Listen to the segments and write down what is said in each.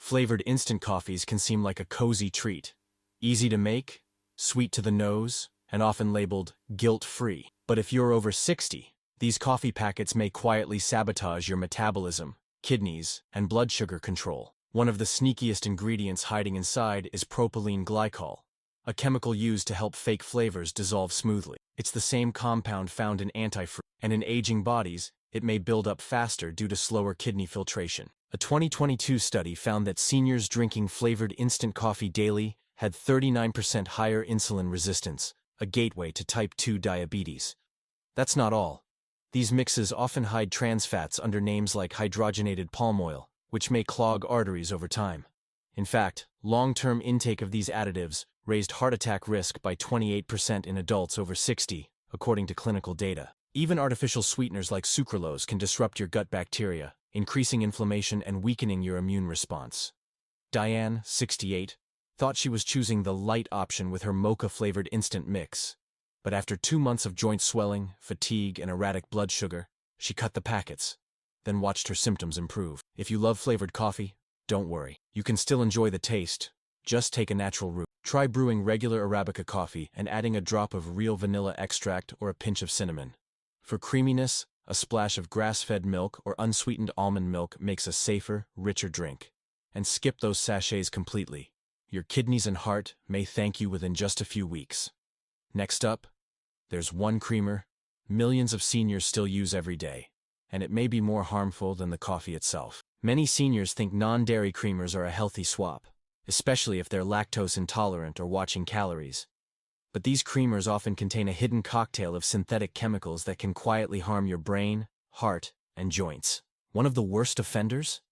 Flavored instant coffees can seem like a cozy treat. Easy to make, sweet to the nose, and often labeled guilt-free. But if you're over 60, these coffee packets may quietly sabotage your metabolism, kidneys, and blood sugar control. One of the sneakiest ingredients hiding inside is propylene glycol, a chemical used to help fake flavors dissolve smoothly. It's the same compound found in antifreeze, and in aging bodies, it may build up faster due to slower kidney filtration. A 2022 study found that seniors drinking flavored instant coffee daily had 39% higher insulin resistance, a gateway to type 2 diabetes. That's not all. These mixes often hide trans fats under names like hydrogenated palm oil, which may clog arteries over time. In fact, long-term intake of these additives raised heart attack risk by 28% in adults over 60, according to clinical data. Even artificial sweeteners like sucralose can disrupt your gut bacteria, increasing inflammation and weakening your immune response. Diane, 68, thought she was choosing the light option with her mocha-flavored instant mix. But after 2 months of joint swelling, fatigue, and erratic blood sugar, she cut the packets, then watched her symptoms improve. If you love flavored coffee, don't worry. You can still enjoy the taste. Just take a natural route. Try brewing regular Arabica coffee and adding a drop of real vanilla extract or a pinch of cinnamon. For creaminess, a splash of grass-fed milk or unsweetened almond milk makes a safer, richer drink. And skip those sachets completely. Your kidneys and heart may thank you within just a few weeks. Next up, there's one creamer millions of seniors still use every day, and it may be more harmful than the coffee itself. Many seniors think non-dairy creamers are a healthy swap, especially if they're lactose intolerant or watching calories. But these creamers often contain a hidden cocktail of synthetic chemicals that can quietly harm your brain, heart, and joints. One of the worst offenders?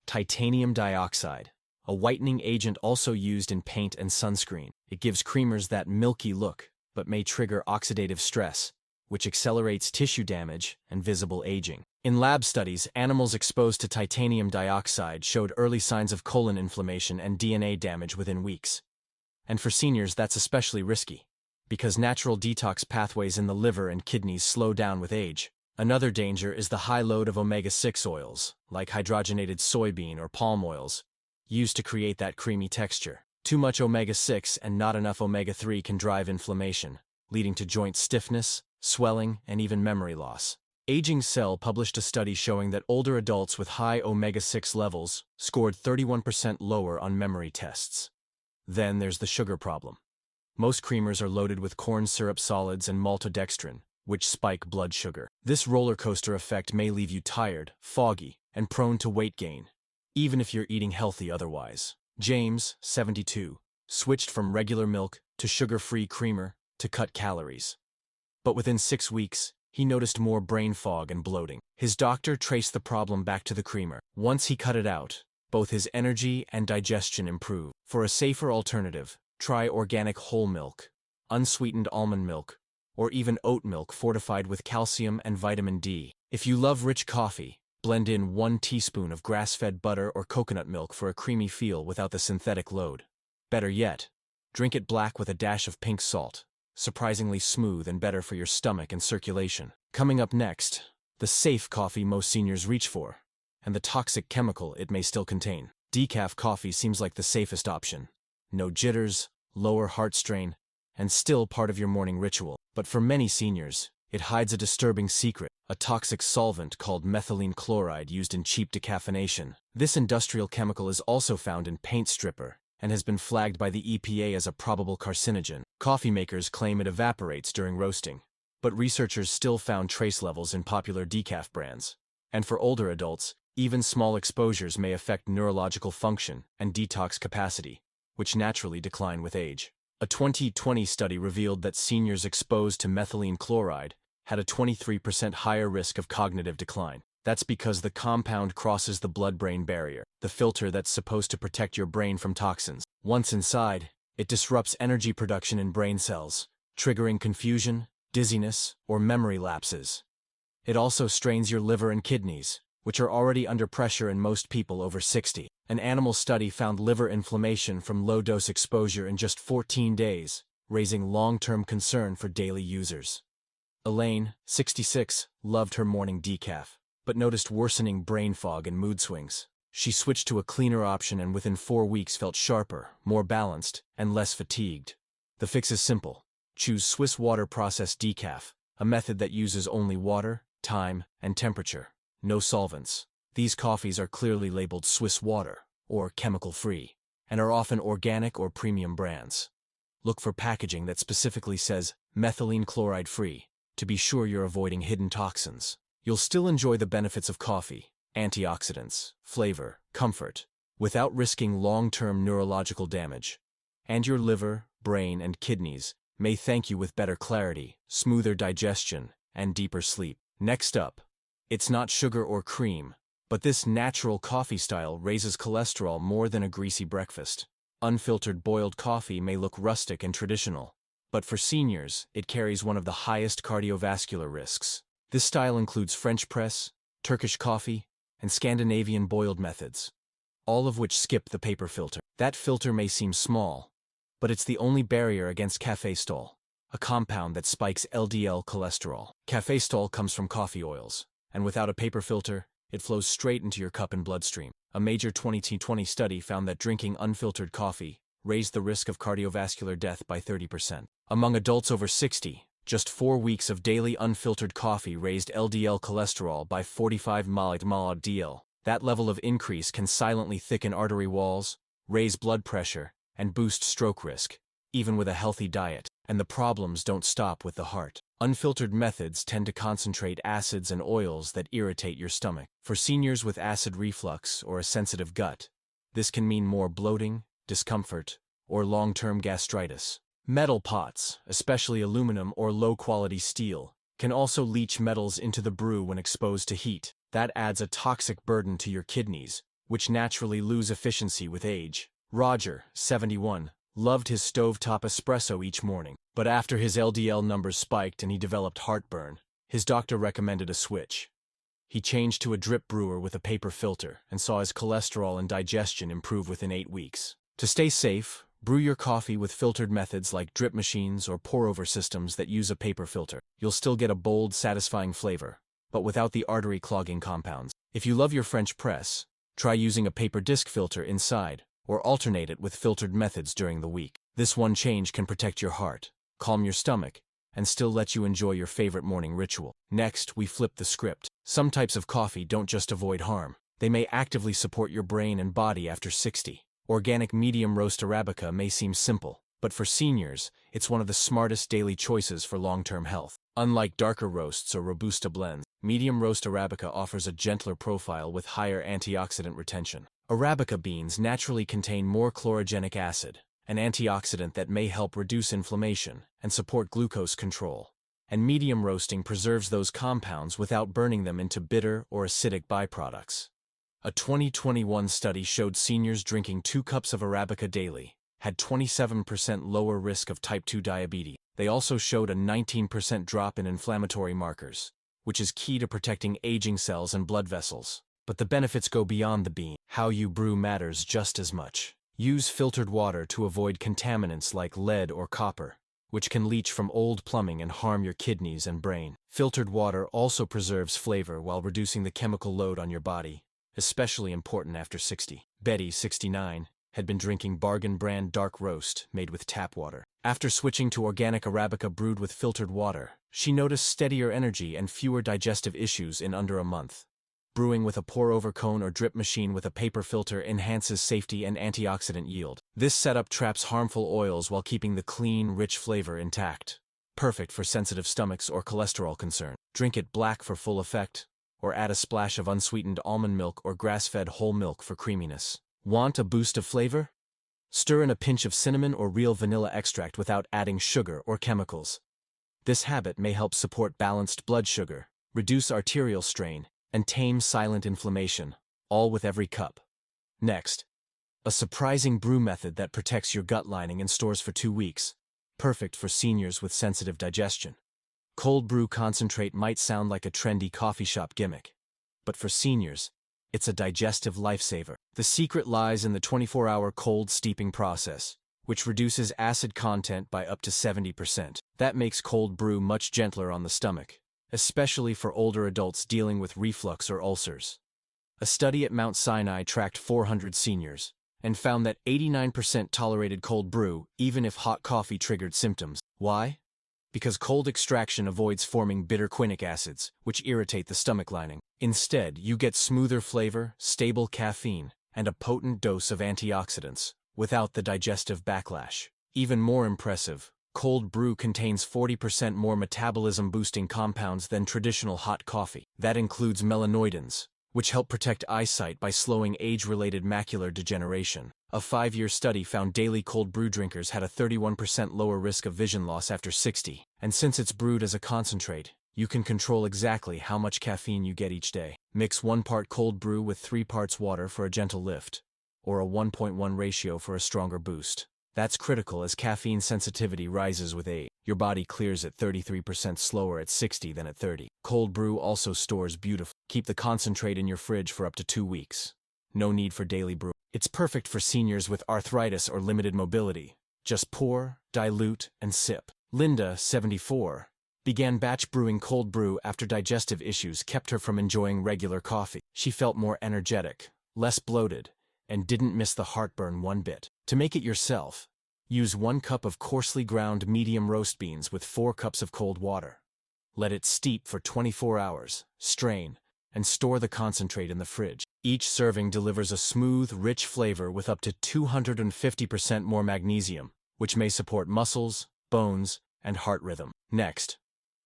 Titanium dioxide, a whitening agent also used in paint and sunscreen. It gives creamers that milky look, but may trigger oxidative stress, which accelerates tissue damage and visible aging. In lab studies, animals exposed to titanium dioxide showed early signs of colon inflammation and DNA damage within weeks. And for seniors, that's especially risky, because natural detox pathways in the liver and kidneys slow down with age. Another danger is the high load of omega-6 oils, like hydrogenated soybean or palm oils, used to create that creamy texture. Too much omega-6 and not enough omega-3 can drive inflammation, leading to joint stiffness, swelling, and even memory loss. Aging Cell published a study showing that older adults with high omega-6 levels scored 31% lower on memory tests. Then there's the sugar problem. Most creamers are loaded with corn syrup solids and maltodextrin, which spike blood sugar. This roller coaster effect may leave you tired, foggy, and prone to weight gain, even if you're eating healthy otherwise. James, 72, switched from regular milk to sugar-free creamer to cut calories. But within 6 weeks, he noticed more brain fog and bloating. His doctor traced the problem back to the creamer. Once he cut it out, both his energy and digestion improved. For a safer alternative, try organic whole milk, unsweetened almond milk, or even oat milk fortified with calcium and vitamin D. If you love rich coffee, blend in 1 teaspoon of grass-fed butter or coconut milk for a creamy feel without the synthetic load. Better yet, drink it black with a dash of pink salt, surprisingly smooth and better for your stomach and circulation. Coming up next, the safe coffee most seniors reach for, and the toxic chemical it may still contain. Decaf coffee seems like the safest option. No jitters, lower heart strain, and still part of your morning ritual. But for many seniors, it hides a disturbing secret, a toxic solvent called methylene chloride used in cheap decaffeination. This industrial chemical is also found in paint stripper and has been flagged by the EPA as a probable carcinogen. Coffee makers claim it evaporates during roasting, but researchers still found trace levels in popular decaf brands. And for older adults, even small exposures may affect neurological function and detox capacity, which naturally decline with age. A 2020 study revealed that seniors exposed to methylene chloride had a 23% higher risk of cognitive decline. That's because the compound crosses the blood-brain barrier, the filter that's supposed to protect your brain from toxins. Once inside, it disrupts energy production in brain cells, triggering confusion, dizziness, or memory lapses. It also strains your liver and kidneys, which are already under pressure in most people over 60. An animal study found liver inflammation from low-dose exposure in just 14 days, raising long-term concern for daily users. Elaine, 66, loved her morning decaf, but noticed worsening brain fog and mood swings. She switched to a cleaner option and within 4 weeks felt sharper, more balanced, and less fatigued. The fix is simple. Choose Swiss water processed decaf, a method that uses only water, time, and temperature. No solvents. These coffees are clearly labeled Swiss water, or chemical-free, and are often organic or premium brands. Look for packaging that specifically says methylene chloride-free, to be sure you're avoiding hidden toxins. You'll still enjoy the benefits of coffee, antioxidants, flavor, comfort, without risking long-term neurological damage. And your liver, brain, and kidneys may thank you with better clarity, smoother digestion, and deeper sleep. Next up, it's not sugar or cream, but this natural coffee style raises cholesterol more than a greasy breakfast. Unfiltered boiled coffee may look rustic and traditional, but for seniors, it carries one of the highest cardiovascular risks. This style includes French press, Turkish coffee, and Scandinavian boiled methods, all of which skip the paper filter. That filter may seem small, but it's the only barrier against cafestol, a compound that spikes LDL cholesterol. Cafestol comes from coffee oils, and without a paper filter, it flows straight into your cup and bloodstream. A major 2020 study found that drinking unfiltered coffee raised the risk of cardiovascular death by 30%. Among adults over 60, just 4 weeks of daily unfiltered coffee raised LDL cholesterol by 45 mg/dl. That level of increase can silently thicken artery walls, raise blood pressure, and boost stroke risk, even with a healthy diet. And the problems don't stop with the heart. Unfiltered methods tend to concentrate acids and oils that irritate your stomach. For seniors with acid reflux or a sensitive gut, this can mean more bloating, discomfort, or long-term gastritis. Metal pots, especially aluminum or low-quality steel, can also leach metals into the brew when exposed to heat. That adds a toxic burden to your kidneys, which naturally lose efficiency with age. Roger, 71, loved his stovetop espresso each morning, but after his LDL numbers spiked and he developed heartburn, his doctor recommended a switch. He changed to a drip brewer with a paper filter and saw his cholesterol and digestion improve within 8 weeks. To stay safe, brew your coffee with filtered methods like drip machines or pour-over systems that use a paper filter. You'll still get a bold, satisfying flavor, but without the artery-clogging compounds. If you love your French press, try using a paper disc filter inside, or alternate it with filtered methods during the week. This one change can protect your heart, calm your stomach, and still let you enjoy your favorite morning ritual. Next, we flip the script. Some types of coffee don't just avoid harm. They may actively support your brain and body after 60. Organic medium roast Arabica may seem simple, but for seniors, it's one of the smartest daily choices for long-term health. Unlike darker roasts or Robusta blends, medium roast Arabica offers a gentler profile with higher antioxidant retention. Arabica beans naturally contain more chlorogenic acid, an antioxidant that may help reduce inflammation and support glucose control. And medium roasting preserves those compounds without burning them into bitter or acidic byproducts. A 2021 study showed seniors drinking 2 cups of Arabica daily had 27% lower risk of type 2 diabetes. They also showed a 19% drop in inflammatory markers, which is key to protecting aging cells and blood vessels. But the benefits go beyond the bean. How you brew matters just as much. Use filtered water to avoid contaminants like lead or copper, which can leach from old plumbing and harm your kidneys and brain. Filtered water also preserves flavor while reducing the chemical load on your body, especially important after 60. Betty, 69, had been drinking bargain brand dark roast made with tap water. After switching to organic Arabica brewed with filtered water, she noticed steadier energy and fewer digestive issues in under a month. Brewing with a pour-over cone or drip machine with a paper filter enhances safety and antioxidant yield. This setup traps harmful oils while keeping the clean, rich flavor intact. Perfect for sensitive stomachs or cholesterol concern. Drink it black for full effect, or add a splash of unsweetened almond milk or grass-fed whole milk for creaminess. Want a boost of flavor? Stir in a pinch of cinnamon or real vanilla extract without adding sugar or chemicals. This habit may help support balanced blood sugar, reduce arterial strain, and tame silent inflammation, all with every cup. Next, a surprising brew method that protects your gut lining and stores for 2 weeks, perfect for seniors with sensitive digestion. Cold brew concentrate might sound like a trendy coffee shop gimmick, but for seniors, it's a digestive lifesaver. The secret lies in the 24-hour cold steeping process, which reduces acid content by up to 70%. That makes cold brew much gentler on the stomach, especially for older adults dealing with reflux or ulcers. A study at Mount Sinai tracked 400 seniors and found that 89% tolerated cold brew even if hot coffee triggered symptoms. Why? Because cold extraction avoids forming bitter quinic acids, which irritate the stomach lining. Instead, you get smoother flavor, stable caffeine, and a potent dose of antioxidants, without the digestive backlash. Even more impressive, cold brew contains 40% more metabolism-boosting compounds than traditional hot coffee. That includes melanoidins, which help protect eyesight by slowing age-related macular degeneration. A 5-year study found daily cold brew drinkers had a 31% lower risk of vision loss after 60. And since it's brewed as a concentrate, you can control exactly how much caffeine you get each day. Mix 1 part cold brew with 3 parts water for a gentle lift, or a 1.1 ratio for a stronger boost. That's critical as caffeine sensitivity rises with age. Your body clears at 33% slower at 60 than at 30. Cold brew also stores beautifully. Keep the concentrate in your fridge for up to 2 weeks. No need for daily brew. It's perfect for seniors with arthritis or limited mobility. Just pour, dilute, and sip. Linda, 74, began batch brewing cold brew after digestive issues kept her from enjoying regular coffee. She felt more energetic, less bloated, and didn't miss the heartburn one bit. To make it yourself, use 1 cup of coarsely ground medium roast beans with 4 cups of cold water. Let it steep for 24 hours, strain, and store the concentrate in the fridge. Each serving delivers a smooth, rich flavor with up to 250% more magnesium, which may support muscles, bones, and heart rhythm. Next,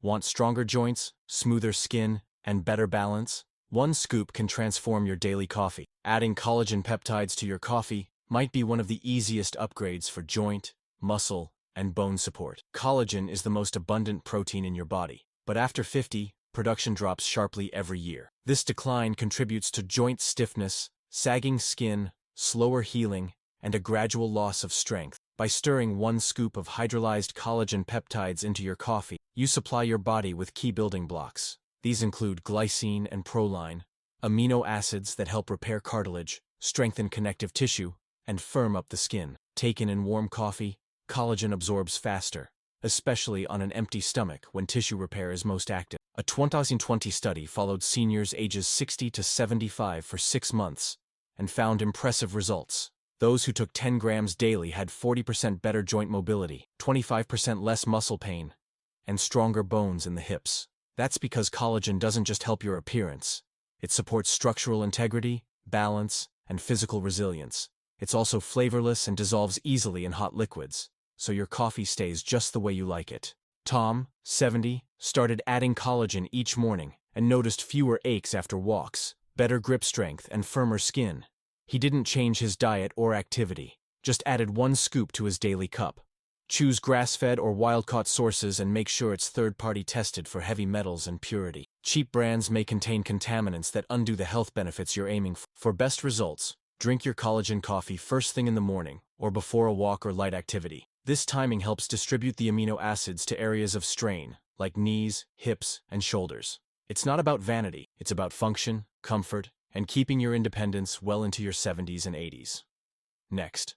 want stronger joints, smoother skin, and better balance? 1 scoop can transform your daily coffee. Adding collagen peptides to your coffee might be one of the easiest upgrades for joint, muscle, and bone support. Collagen is the most abundant protein in your body, but after 50, production drops sharply every year. This decline contributes to joint stiffness, sagging skin, slower healing, and a gradual loss of strength. By stirring 1 scoop of hydrolyzed collagen peptides into your coffee, you supply your body with key building blocks. These include glycine and proline, amino acids that help repair cartilage, strengthen connective tissue, and firm up the skin. Taken in warm coffee, collagen absorbs faster, especially on an empty stomach when tissue repair is most active. A 2020 study followed seniors ages 60 to 75 for 6 months and found impressive results. Those who took 10 grams daily had 40% better joint mobility, 25% less muscle pain, and stronger bones in the hips. That's because collagen doesn't just help your appearance. It supports structural integrity, balance, and physical resilience. It's also flavorless and dissolves easily in hot liquids, so your coffee stays just the way you like it. Tom, 70, started adding collagen each morning and noticed fewer aches after walks, better grip strength, and firmer skin. He didn't change his diet or activity, just added 1 scoop to his daily cup. Choose grass-fed or wild-caught sources and make sure it's third-party tested for heavy metals and purity. Cheap brands may contain contaminants that undo the health benefits you're aiming for. For best results, drink your collagen coffee first thing in the morning or before a walk or light activity. This timing helps distribute the amino acids to areas of strain, like knees, hips, and shoulders. It's not about vanity, it's about function, comfort, and keeping your independence well into your 70s and 80s. Next,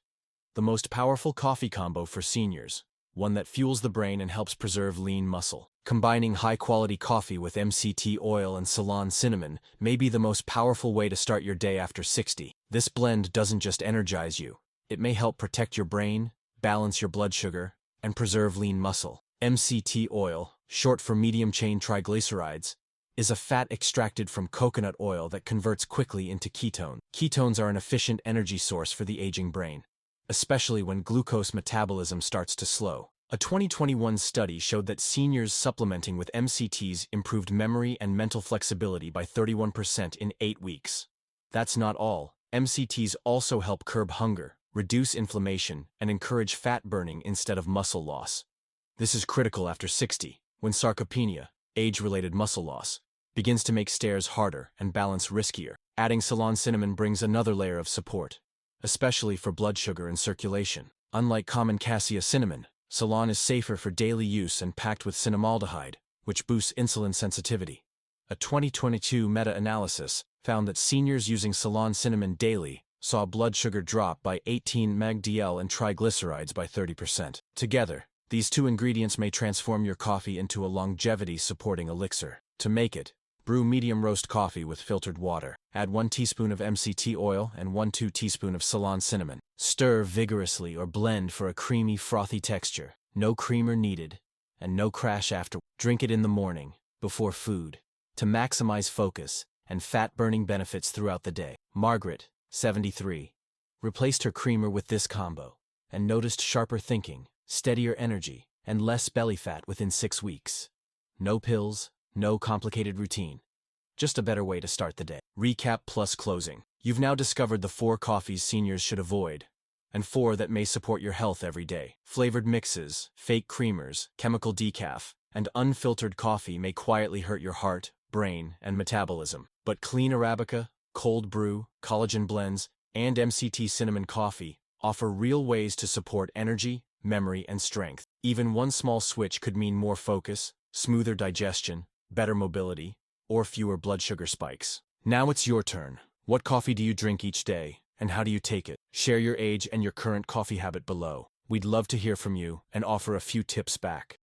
the most powerful coffee combo for seniors, one that fuels the brain and helps preserve lean muscle. Combining high-quality coffee with MCT oil and Ceylon cinnamon may be the most powerful way to start your day after 60. This blend doesn't just energize you, it may help protect your brain, balance your blood sugar, and preserve lean muscle. MCT oil, short for medium-chain triglycerides, is a fat extracted from coconut oil that converts quickly into ketones. Ketones are an efficient energy source for the aging brain, especially when glucose metabolism starts to slow. A 2021 study showed that seniors supplementing with MCTs improved memory and mental flexibility by 31% in 8 weeks. That's not all. MCTs also help curb hunger, reduce inflammation, and encourage fat burning instead of muscle loss. This is critical after 60, when sarcopenia, age-related muscle loss, begins to make stairs harder and balance riskier. Adding Ceylon cinnamon brings another layer of support, especially for blood sugar and circulation. Unlike common cassia cinnamon, Ceylon is safer for daily use and packed with cinnamaldehyde, which boosts insulin sensitivity. A 2022 meta-analysis found that seniors using Ceylon cinnamon daily saw blood sugar drop by 18 mg/dL and triglycerides by 30%. Together, these 2 ingredients may transform your coffee into a longevity-supporting elixir. To make it, Brew medium roast coffee with filtered water. Add 1 teaspoon of MCT oil and 1/2 teaspoon of Ceylon cinnamon. Stir vigorously or blend for a creamy, frothy texture. No creamer needed, and no crash after. Drink it in the morning, before food, to maximize focus and fat-burning benefits throughout the day. Margaret, 73, replaced her creamer with this combo, and noticed sharper thinking, steadier energy, and less belly fat within 6 weeks. No pills, no complicated routine. Just a better way to start the day. Recap plus closing. You've now discovered the 4 coffees seniors should avoid, and 4 that may support your health every day. Flavored mixes, fake creamers, chemical decaf, and unfiltered coffee may quietly hurt your heart, brain, and metabolism. But clean Arabica, cold brew, collagen blends, and MCT cinnamon coffee offer real ways to support energy, memory, and strength. Even one small switch could mean more focus, smoother digestion, better mobility, or fewer blood sugar spikes. Now it's your turn. What coffee do you drink each day, and how do you take it? Share your age and your current coffee habit below. We'd love to hear from you and offer a few tips back.